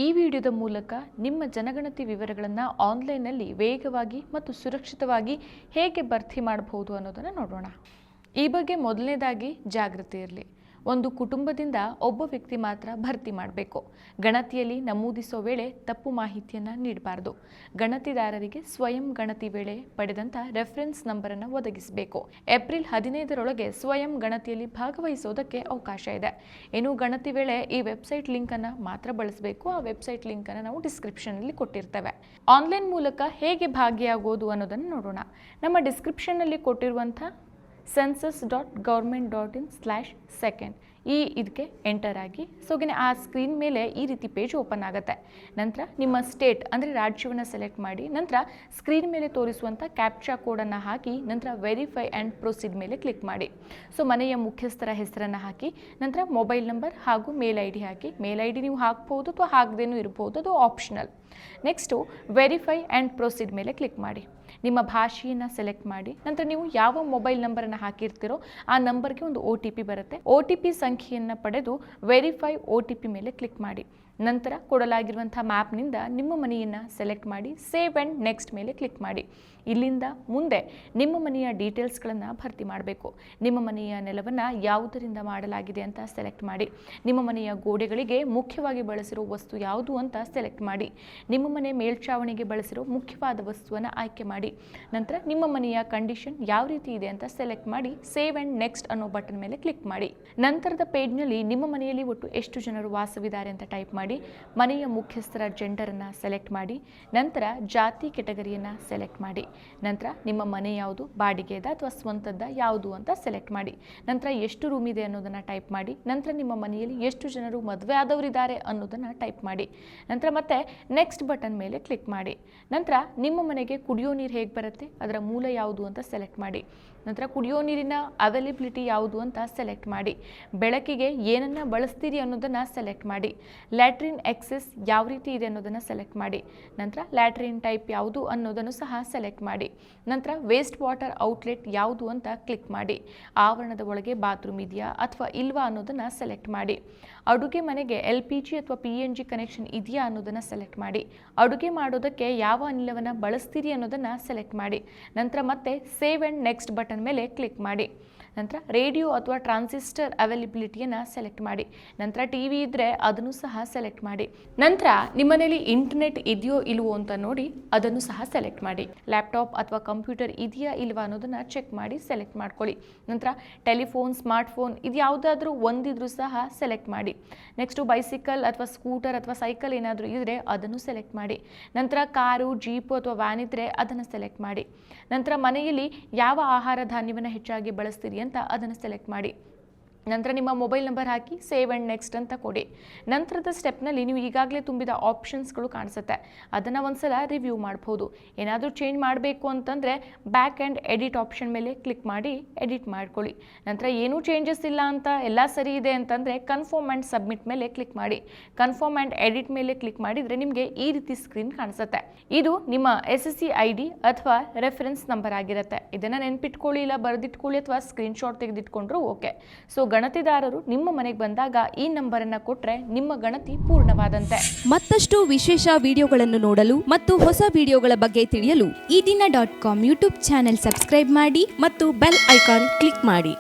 ಈ ವಿಡಿಯೋದ ಮೂಲಕ ನಿಮ್ಮ ಜನಗಣತಿ ವಿವರಗಳನ್ನು ಆನ್ಲೈನ್ನಲ್ಲಿ ವೇಗವಾಗಿ ಮತ್ತು ಸುರಕ್ಷಿತವಾಗಿ ಹೇಗೆ ಭರ್ತಿ ಮಾಡಬಹುದು ಅನ್ನೋದನ್ನು ನೋಡೋಣ. ಈ ಬಗ್ಗೆ ಮೊದಲನೇದಾಗಿ ಜಾಗೃತಿ ಇರಲಿ. ಒಂದು ಕುಟುಂಬದಿಂದ ಒಬ್ಬ ವ್ಯಕ್ತಿ ಮಾತ್ರ ಭರ್ತಿ ಮಾಡಬೇಕು. ಗಣತಿಯಲ್ಲಿ ನಮೂದಿಸೋ ವೇಳೆ ತಪ್ಪು ಮಾಹಿತಿಯನ್ನು ನೀಡಬಾರದು. ಗಣತಿದಾರರಿಗೆ ಸ್ವಯಂ ಗಣತಿ ವೇಳೆ ಪಡೆದಂಥ ರೆಫರೆನ್ಸ್ ನಂಬರನ್ನು ಒದಗಿಸಬೇಕು. ಏಪ್ರಿಲ್ 15ರೊಳಗೆ ಸ್ವಯಂ ಗಣತಿಯಲ್ಲಿ ಭಾಗವಹಿಸೋದಕ್ಕೆ ಅವಕಾಶ ಇದೆ. ಇನ್ನು ಗಣತಿ ವೇಳೆ ಈ ವೆಬ್ಸೈಟ್ ಲಿಂಕನ್ನು ಮಾತ್ರ ಬಳಸಬೇಕು. ಆ ವೆಬ್ಸೈಟ್ ಲಿಂಕನ್ನು ನಾವು ಡಿಸ್ಕ್ರಿಪ್ಷನಲ್ಲಿ ಕೊಟ್ಟಿರ್ತೇವೆ. ಆನ್ಲೈನ್ ಮೂಲಕ ಹೇಗೆ ಭಾಗಿಯಾಗೋದು ಅನ್ನೋದನ್ನು ನೋಡೋಣ. ನಮ್ಮ ಡಿಸ್ಕ್ರಿಪ್ಷನ್ನಲ್ಲಿ ಕೊಟ್ಟಿರುವಂಥ census.government.in/second ಇದಕ್ಕೆ ಎಂಟರ್ ಆಗಿ ಆ ಸ್ಕ್ರೀನ್ ಮೇಲೆ ಈ ರೀತಿ ಪೇಜ್ ಓಪನ್ ಆಗುತ್ತೆ. ನಂತರ ನಿಮ್ಮ ಸ್ಟೇಟ್ ಅಂದರೆ ರಾಜ್ಯವನ್ನು ಸೆಲೆಕ್ಟ್ ಮಾಡಿ, ನಂತರ ಸ್ಕ್ರೀನ್ ಮೇಲೆ ತೋರಿಸುವಂಥ ಕ್ಯಾಪ್ಚಾ ಕೋಡನ್ನು ಹಾಕಿ, ನಂತರ ವೆರಿಫೈ ಆ್ಯಂಡ್ ಪ್ರೊಸೀಡ್ ಮೇಲೆ ಕ್ಲಿಕ್ ಮಾಡಿ. ಮನೆಯ ಮುಖ್ಯಸ್ಥರ ಹೆಸರನ್ನು ಹಾಕಿ, ನಂತರ ಮೊಬೈಲ್ ನಂಬರ್ ಹಾಗೂ ಮೇಲ್ ಐ ಡಿ ಹಾಕಿ. ಮೇಲ್ ಐ ಡಿ ನೀವು ಹಾಕ್ಬೋದು ಅಥವಾ ಹಾಕದೇನೂ ಇರ್ಬೋದು, ಅದು optional. Next verify and proceed ಮೇಲೆ ಕ್ಲಿಕ್ ಮಾಡಿ. ನಿಮ್ಮ ಭಾಷೆಯನ್ನು ಸೆಲೆಕ್ಟ್ ಮಾಡಿ, ನಂತರ ನೀವು ಯಾವ ಮೊಬೈಲ್ ನಂಬರನ್ನು ಹಾಕಿರ್ತೀರೋ ಆ ನಂಬರ್ಗೆ ಒಂದು OTP ಬರುತ್ತೆ. OTP ಸಂಖ್ಯೆಯನ್ನು ಪಡೆದು ವೆರಿಫೈ OTP ಮೇಲೆ ಕ್ಲಿಕ್ ಮಾಡಿ. ನಂತರ ಕೊಡಲಾಗಿರುವಂಥ ಮ್ಯಾಪ್ನಿಂದ ನಿಮ್ಮ ಮನೆಯನ್ನು ಸೆಲೆಕ್ಟ್ ಮಾಡಿ ಸೇವ್ ಆ್ಯಂಡ್ ನೆಕ್ಸ್ಟ್ ಮೇಲೆ ಕ್ಲಿಕ್ ಮಾಡಿ. ಇಲ್ಲಿಂದ ಮುಂದೆ ನಿಮ್ಮ ಮನೆಯ ಡೀಟೇಲ್ಸ್ಗಳನ್ನು ಭರ್ತಿ ಮಾಡಬೇಕು. ನಿಮ್ಮ ಮನೆಯ ನೆಲವನ್ನು ಯಾವುದರಿಂದ ಮಾಡಲಾಗಿದೆ ಅಂತ ಸೆಲೆಕ್ಟ್ ಮಾಡಿ. ನಿಮ್ಮ ಮನೆಯ ಗೋಡೆಗಳಿಗೆ ಮುಖ್ಯವಾಗಿ ಬಳಸಿರೋ ವಸ್ತು ಯಾವುದು ಅಂತ ಸೆಲೆಕ್ಟ್ ಮಾಡಿ. ನಿಮ್ಮ ಮನೆ ಮೇಲ್ಛಾವಣಿಗೆ ಬಳಸಿರೋ ಮುಖ್ಯವಾದ ವಸ್ತುವನ್ನು ಆಯ್ಕೆ ಮಾಡಿ. ನಂತರ ನಿಮ್ಮ ಮನೆಯ ಕಂಡೀಷನ್ ಯಾವ ರೀತಿ ಇದೆ ಅಂತ ಸೆಲೆಕ್ಟ್ ಮಾಡಿ ಸೇವ್ ಆ್ಯಂಡ್ ನೆಕ್ಸ್ಟ್ ಅನ್ನೋ ಬಟನ್ ಮೇಲೆ ಕ್ಲಿಕ್ ಮಾಡಿ. ನಂತರದ ಪೇಜ್ನಲ್ಲಿ ನಿಮ್ಮ ಮನೆಯಲ್ಲಿ ಒಟ್ಟು ಎಷ್ಟು ಜನರು ವಾಸವಿದ್ದಾರೆ ಅಂತ ಟೈಪ್ ಮಾಡಿ. ಮನೆಯ ಮುಖ್ಯಸ್ಥರ ಜೆಂಡರನ್ನು ಸೆಲೆಕ್ಟ್ ಮಾಡಿ. ನಂತರ ಜಾತಿ ಕೆಟಗರಿಯನ್ನು ಸೆಲೆಕ್ಟ್ ಮಾಡಿ. ನಂತರ ನಿಮ್ಮ ಮನೆ ಯಾವುದು, ಬಾಡಿಗೆದ ಅಥವಾ ಸ್ವಂತದ ಯಾವುದು ಅಂತ ಸೆಲೆಕ್ಟ್ ಮಾಡಿ. ನಂತರ ಎಷ್ಟು ರೂಮ್ ಇದೆ ಅನ್ನೋದನ್ನು ಟೈಪ್ ಮಾಡಿ. ನಂತರ ನಿಮ್ಮ ಮನೆಯಲ್ಲಿ ಎಷ್ಟು ಜನರು ಮದುವೆ ಆದವರಿದ್ದಾರೆ ಅನ್ನೋದನ್ನು ಟೈಪ್ ಮಾಡಿ. ನಂತರ ಮತ್ತೆ ನೆಕ್ಸ್ಟ್ ಬಟನ್ ಮೇಲೆ ಕ್ಲಿಕ್ ಮಾಡಿ. ನಂತರ ನಿಮ್ಮ ಮನೆಗೆ ಕುಡಿಯೋ ನೀರು ಹೇಗೆ ಬರುತ್ತೆ, ಅದರ ಮೂಲ ಯಾವುದು ಅಂತ ಸೆಲೆಕ್ಟ್ ಮಾಡಿ. ನಂತರ ಕುಡಿಯೋ ನೀರಿನ ಅವೈಲೇಬಿಲಿಟಿ ಯಾವುದು ಅಂತ ಸೆಲೆಕ್ಟ್ ಮಾಡಿ. ಬೆಳಕಿಗೆ ಏನನ್ನು ಬಳಸ್ತೀರಿ ಅನ್ನೋದನ್ನು ಸೆಲೆಕ್ಟ್ ಮಾಡಿ. ಲ್ಯಾಟ್ರಿನ್ ಎಕ್ಸೆಸ್ ಯಾವ ರೀತಿ ಇದೆ ಅನ್ನೋದನ್ನು ಸೆಲೆಕ್ಟ್ ಮಾಡಿ. ನಂತರ ಲ್ಯಾಟ್ರಿನ್ ಟೈಪ್ ಯಾವುದು ಅನ್ನೋದನ್ನು ಸಹ ಸೆಲೆಕ್ಟ್ ಮಾಡಿ. ನಂತರ ವೇಸ್ಟ್ ವಾಟರ್ ಔಟ್ಲೆಟ್ ಯಾವುದು ಅಂತ ಕ್ಲಿಕ್ ಮಾಡಿ. ಆವರಣದ ಒಳಗೆ ಬಾತ್ರೂಮ್ ಇದೆಯಾ ಅಥವಾ ಇಲ್ವಾ ಅನ್ನೋದನ್ನು ಸೆಲೆಕ್ಟ್ ಮಾಡಿ. ಅಡುಗೆ ಮನೆಗೆ LPG ಅಥವಾ PNG ಕನೆಕ್ಷನ್ ಇದೆಯಾ ಅನ್ನೋದನ್ನು ಸೆಲೆಕ್ಟ್ ಮಾಡಿ. ಅಡುಗೆ ಮಾಡೋದಕ್ಕೆ ಯಾವ ಅನಿಲವನ್ನು ಬಳಸ್ತೀರಿ ಅನ್ನೋದನ್ನು ಸೆಲೆಕ್ಟ್ ಮಾಡಿ. ನಂತರ ಮತ್ತೆ ಸೇವ್ ಆ್ಯಂಡ್ ನೆಕ್ಸ್ಟ್ ಬಟನ್ ಮೇಲೆ ಕ್ಲಿಕ್ ಮಾಡಿ. ನಂತರ ರೇಡಿಯೋ ಅಥವಾ ಟ್ರಾನ್ಸಿಸ್ಟರ್ ಅವೈಲೇಬಿಲಿಟಿಯನ್ನು ಸೆಲೆಕ್ಟ್ ಮಾಡಿ. ನಂತರ TV ಇದ್ದರೆ ಅದನ್ನು ಸಹ ಸೆಲೆಕ್ಟ್ ಮಾಡಿ. ನಂತರ ನಿಮ್ಮನೇಲಿ ಇಂಟರ್ನೆಟ್ ಇದೆಯೋ ಇಲ್ವೋ ಅಂತ ನೋಡಿ ಅದನ್ನು ಸಹ ಸೆಲೆಕ್ಟ್ ಮಾಡಿ. ಲ್ಯಾಪ್ಟಾಪ್ ಅಥವಾ ಕಂಪ್ಯೂಟರ್ ಇದೆಯಾ ಇಲ್ವಾ ಅನ್ನೋದನ್ನು ಚೆಕ್ ಮಾಡಿ ಸೆಲೆಕ್ಟ್ ಮಾಡ್ಕೊಳ್ಳಿ. ನಂತರ ಟೆಲಿಫೋನ್, ಸ್ಮಾರ್ಟ್ಫೋನ್ ಇದು ಯಾವುದಾದ್ರೂ ಒಂದಿದ್ರೂ ಸಹ ಸೆಲೆಕ್ಟ್ ಮಾಡಿ. ನೆಕ್ಸ್ಟು ಬೈಸಿಕಲ್ ಅಥವಾ ಸ್ಕೂಟರ್ ಅಥವಾ ಸೈಕಲ್ ಏನಾದರೂ ಇದ್ದರೆ ಅದನ್ನು ಸೆಲೆಕ್ಟ್ ಮಾಡಿ. ನಂತರ ಕಾರು, ಜೀಪು ಅಥವಾ ವ್ಯಾನ್ ಇದ್ದರೆ ಅದನ್ನು ಸೆಲೆಕ್ಟ್ ಮಾಡಿ. ನಂತರ ಮನೆಯಲ್ಲಿ ಯಾವ ಆಹಾರ ಧಾನ್ಯವನ್ನು ಹೆಚ್ಚಾಗಿ ಬಳಸ್ತೀರಿ ಅಂತ ಅದನ್ನು ಸೆಲೆಕ್ಟ್ ಮಾಡಿ. ನಂತರ ನಿಮ್ಮ mobile number hockey save and next ಅಂತ ಕೊಡಿ. ನಂತರದ ಸ್ಟೆಪ್ನಲ್ಲಿ ನೀವು ಈಗಾಗಲೇ ತುಂಬಿದ ಆಪ್ಷನ್ಸ್ಗಳು ಕಾಣಿಸುತ್ತೆ, ಅದನ್ನು ಒಂದ್ಸಲ ರಿವ್ಯೂ ಮಾಡ್ಬೋದು. ಏನಾದರೂ ಚೇಂಜ್ ಮಾಡಬೇಕು ಅಂತಂದರೆ ಬ್ಯಾಕ್ ಆ್ಯಂಡ್ ಎಡಿಟ್ ಆಪ್ಷನ್ ಮೇಲೆ ಕ್ಲಿಕ್ ಮಾಡಿ ಎಡಿಟ್ ಮಾಡ್ಕೊಳ್ಳಿ. ನಂತರ ಏನೂ ಚೇಂಜಸ್ ಇಲ್ಲ ಅಂತ ಎಲ್ಲ ಸರಿ ಇದೆ ಅಂತಂದರೆ ಕನ್ಫರ್ಮ್ ಆ್ಯಂಡ್ ಸಬ್ಮಿಟ್ ಮೇಲೆ ಕ್ಲಿಕ್ ಮಾಡಿ. ಕನ್ಫರ್ಮ್ ಆ್ಯಂಡ್ ಎಡಿಟ್ ಮೇಲೆ ಕ್ಲಿಕ್ ಮಾಡಿದರೆ ನಿಮಗೆ ಈ ರೀತಿ ಸ್ಕ್ರೀನ್ ಕಾಣಿಸುತ್ತೆ. ಇದು ನಿಮ್ಮ SSC ID ಅಥವಾ ರೆಫರೆನ್ಸ್ ನಂಬರ್ ಆಗಿರುತ್ತೆ. ಇದನ್ನು ನೆನ್ಪಿಟ್ಕೊಳ್ಳಿ, ಇಲ್ಲ ಬರೆದಿಟ್ಕೊಳ್ಳಿ ಅಥವಾ ಸ್ಕ್ರೀನ್ಶಾಟ್ ತೆಗೆದಿಟ್ಕೊಂಡ್ರು ಓಕೆ. ಗಣತಿದಾರರು ನಿಮ್ಮ ಮನೆಗೆ ಬಂದಾಗ ಈ ನಂಬರನ್ನು ಕೊಟ್ಟರೆ ನಿಮ್ಮ ಗಣತಿ ಪೂರ್ಣವಾದಂತೆ. ಮತ್ತಷ್ಟು ವಿಶೇಷ ವಿಡಿಯೋಗಳನ್ನು ನೋಡಲು ಮತ್ತು ಹೊಸ ವಿಡಿಯೋಗಳ ಬಗ್ಗೆ ತಿಳಿಯಲು EDina.com ಯೂಟ್ಯೂಬ್ ಚಾನೆಲ್ ಸಬ್ಸ್ಕ್ರೈಬ್ ಮಾಡಿ ಮತ್ತು ಬೆಲ್ ಐಕಾನ್ ಕ್ಲಿಕ್ ಮಾಡಿ.